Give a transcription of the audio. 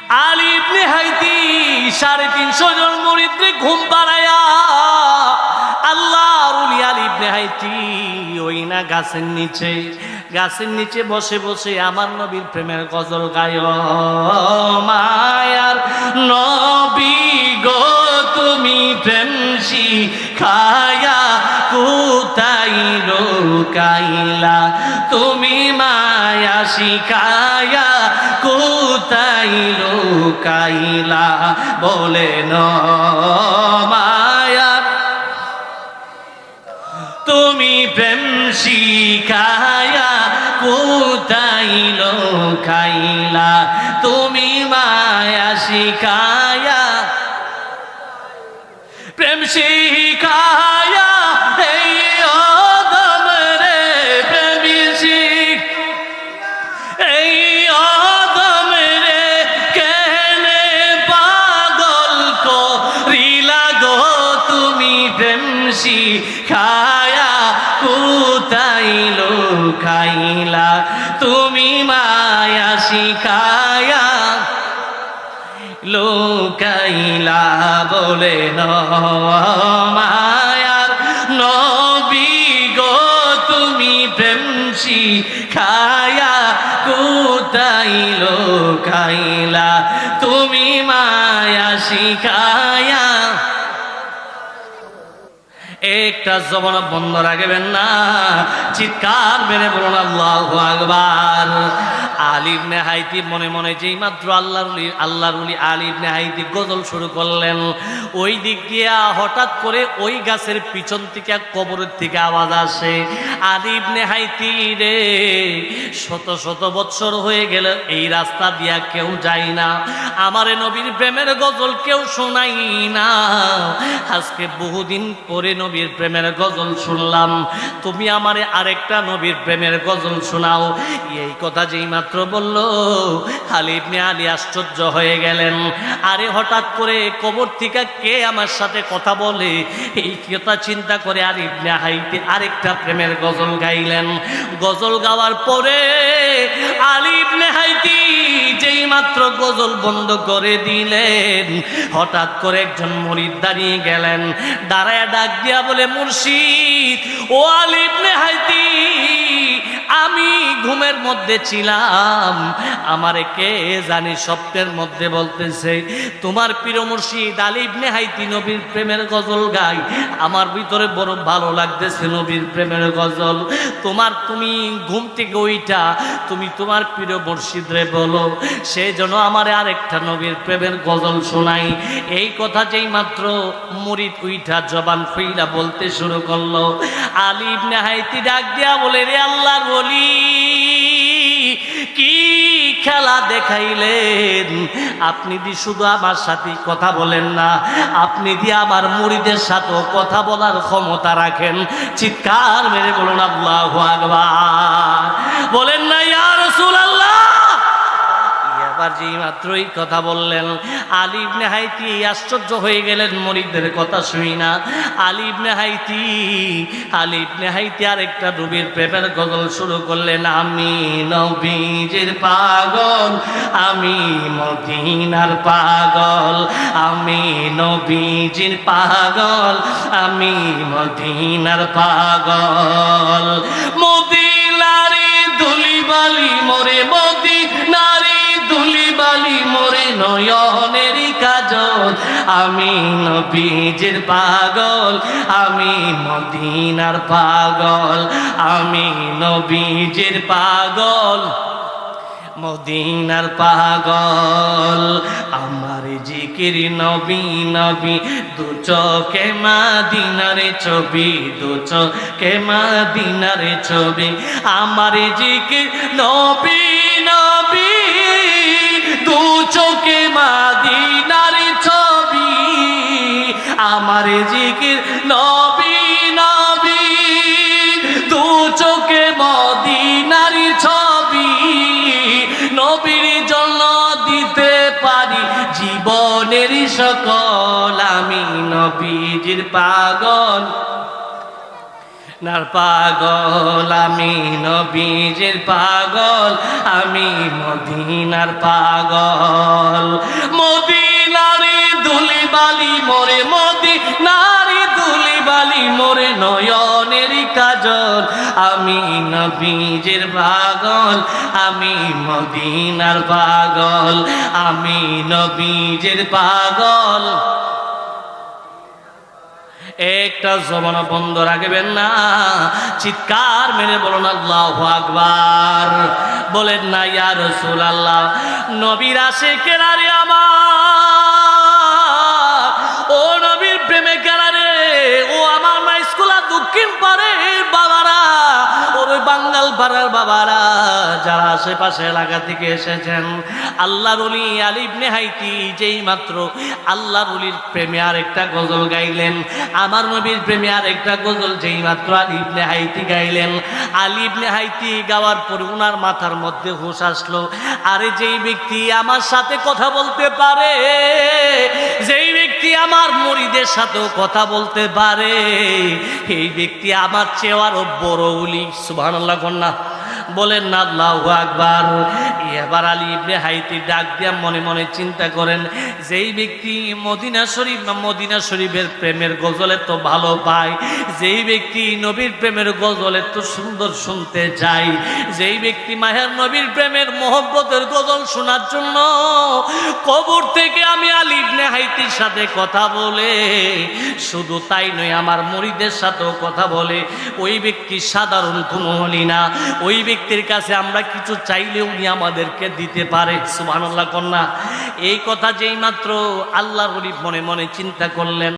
আলী ইবনে Haiti 350 জন মুরিদকে ঘুম পাড়ায়া আল্লাহর ওলি আলী ইবনে হাইতি ওই না গাছের নিচে বসে বসে আমার নবীর প্রেমের গজল গায়। মায়ার নবী গো তুমি প্রেম শিখায়া কোথায় লুকাইলা, তুমি মায়া শিখায়া কোথায় লুকাইলা, বলে ন মায়ার তুমি প্রেম শিখায়া কোথায় লুকাইলা, তুমি মায়া শিখায়া প্রেম শিখায়া এই অদম রে প্রেম শিখ এই অদম রে কেনে পাগল করিলা গো, তুমি প্রেম শিখায়া কোথায় লুকাইলা, তুমি মায়া শিখায়া লুকাইলা, বলে ন মায়ার নবী গো তুমি প্রেম শিখায়া কোথায় লুকাইলা, তুমি মায়া শিখায়া। একটা জবান বন্ধ রাখবেন না, চিৎকার মেরে বলুন আল্লাহু আকবার। আলী ইবনে হাইতি মনে মনে যেই মাত্র আল্লাহর ওলি আলী ইবনে হাইতি গজল শুরু করলেন, ওই দিক দিয়ে হঠাৎ করে ওই গাছের পিছন থেকে কবরের থেকে আওয়াজ আসে, আলী ইবনে হাইতি রে শত শত বৎসর হয়ে গেল এই রাস্তা দিয়া কেউ যায় না, আমারে নবীর প্রেমের গজল কেউ শোনাই না, আজকে বহুদিন পরে নবীর প্রেমের গজল শুনলাম, তুমি আমারে আরেকটা নবীর প্রেমের গজল শোনাও। এই কথা যেই মাত্র বলল আলী ইবনে আলী আশ্চর্য হয়ে গেলেন, আরে হঠাৎ করে কবর থেকে কে আমার সাথে কথা বলে, এই কথা চিন্তা করে আলী ইবনে হাইতি আরেকটা প্রেমের গজল গাইলেন। গজল গাওয়ার পরে আলী ইবনে হাইতি যেই মাত্র গজল বন্ধ করে দিলেন, হঠাৎ করে একজন মুরিদ দাঁড়িয়ে গেলেন, দাঁড়ায় ডাক দিয়া বলে, মুর্শিদ ও আলী ইবনে হাইতি, আমি ঘুমের মধ্যে ছিলাম, আমারে কে জানি স্বপ্নের মধ্যে বলতেছে তোমার প্রিয় মুর্শিদ আলী ইবনে হাইতি নবীর প্রেমের গজল গাই, আমার ভিতরে বড় ভালো লাগতেছে নবীর প্রেমের গজল, তুমি ঘুম থেকে ওইটা তুমি তোমার প্রিয় মুর্শিদ রে বলো সে যেন আমারে আরেকটা নবীর প্রেমের গজল শোনাই। এই কথা যেই মাত্র মুরিদ উইঠা জবান খুইলা বলতে শুরু করলো, আলী ইবনে হাইতি ডাক দিয়া বলে, রে আল্লাহর ওলি কি খেলা দেখাইলেন, আপনি দি শুধু আমার সাথে কথা বলেন না, আপনি দি আমার মুরিদের সাথেও কথা বলার ক্ষমতা রাখেন। চিৎকার মেরে বলুন আল্লাহু আকবার, বলেন না ইয়া রাসূলুল্লাহ। এবার যেই মাত্রই কথা বললেন আলী ইবনে হাইতি আশ্চর্য হয়ে গেলেন, মুরিদদের কথা শুনি না। আলী ইবনে হাইতি আরেকটা নবীর প্রেমের গজল শুরু করলেন, আমি নবীজির পাগল, আমি মদিনার পাগল, আমি নবীজির পাগল, আমি মদিনার পাগল, মদিনারে ধুলিবালি মোরে, মদিনারে ধুলিবালি মোরে নয়নের কাজল, আমি নবীজির পাগল, আমি মদিনার পাগল, আমি নবীজির পাগল, মদিনার পাগল, আমার জিকির নবী নবী, দু চোখে মাদিনার ছবি, দু চোখে মাদিনার ছবি, আমার জিকির নবী নবী, দু চোখে মাদিনার ছবি, আমার জিকির নবী নবী, দু চোখে মদিনার ছবি, নবীর জন্য দিতে পারি জীবনের সকল, আমি নবীজির পাগল নার পাগল, আমি নবীজির পাগল, আমি মদিনার পাগল, বালি মোরে মদিনারি ধুলি বালি মোরে নয়নেরই কাজল আমি নবীজির পাগল আমি মদিনার পাগল আমি নবীজির পাগল একটা জবান বন্ধ রাখবেন না চিৎকার মেরে বলুন আল্লাহু আকবার বলেন না ইয়া রাসূলুল্লাহ নবীর আশিকেরা রে আমার ও নবীর প্রেমে কেনা রে ও আমার মা স্কুলা দক্ষিণ পারে বাবারা ওর বাঙ্গাল পাড়ার বাবারা যারা আশেপাশে এলাকা থেকে এসেছেন আল্লাহর ওলি আলী ইবনে হাইতি যেই মাত্র আল্লাহর ওলির প্রেমে আর একটা গজল গাইলেন আমার নবীর প্রেমে আর একটা গজল যেই মাত্র আলী ইবনে হাইতি গাইলেন আলী ইবনে হাইতি গাওয়ার পর উনার মাথার মধ্যে হুঁশ আসলো আরে যেই ব্যক্তি আমার সাথে কথা বলতে পারে যেই ব্যক্তি আমার মুরিদের সাথেও কথা বলতে পারে এই ব্যক্তি আমার চেয়ে আরো বড় ওলি সুবহানাল্লাহ কন্যা বলেন না আল্লাহু আকবার এবার আলী ইবনে হাইতি ডাক দিয়া মনে মনে চিন্তা করেন যেই ব্যক্তি মদিনা শরীফের প্রেমের গজলে তো ভালো পায় যেই ব্যক্তি নবীর প্রেমের গজলে তো সুন্দর শুনতে চায় যেই ব্যক্তি মাহের নবীর প্রেমের মোহব্বতের গজল শোনার জন্য কবর থেকে আমি আলী ইবনে হাইতির সাথে কথা বলে শুধু তাই নয় আমার মুরিদের সাথেও কথা বলে ওই ব্যক্তি সাধারণ কোনো হলি না ওই ব্যক্তির কাছে আমরা কিছু চাইলে উনি আমাদেরকে দিতে পারে সুবহানাল্লাহ কন্যা এই কথা যেই মাত্র আল্লাহর ওলি মনে মনে চিন্তা করলেন